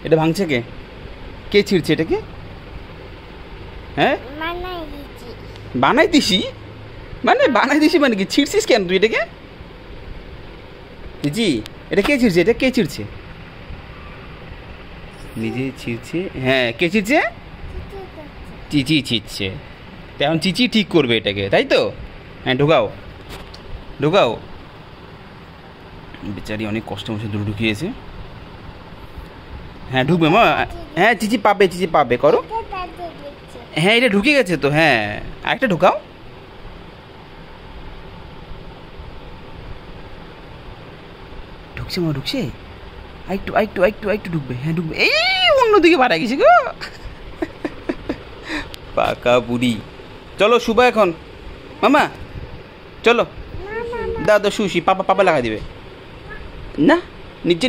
এটা ভাঙছে কে? কে ছিঁড়ছে এটাকে? হ্যাঁ বানাই দিছি মানে বানাই দিছি মানে কি? ছিঁড়ছিস কেন তুই এটাকে? জি এটা কে ছিঁড়ছে? এটা কে ছিঁড়ছে? নিজে ছিঁড়ছে। হ্যাঁ কে ছিঁড়ছে? চিচি ছিঁড়ছে। তেমন চিচি ঠিক করবে এটাকে, তাই তো? হ্যাঁ ঢোকাও ঢোকাও। বেচারি অনেক কষ্ট মতো ঢুকিয়েছে। হ্যাঁ ঢুকবে মা। হ্যাঁ চিচি পাবে, চিচি পাবে, করো। হ্যাঁ এটা ঢুকে গেছে তো। হ্যাঁ আরেকটা ঢুকাও। ঢুকছে মা, ঢুকছে। আরেকটু আরেকটু আরেকটু আরেকটু ঢুকবে। হ্যাঁ ঢুকবে। এই অন্যদিকে বাড়া গেছে গো পাকা বুড়ি। চলো শুভ এখন মামা, চলো দাদা শুশি পাপা পাপা লাগা দিবে না নিচে।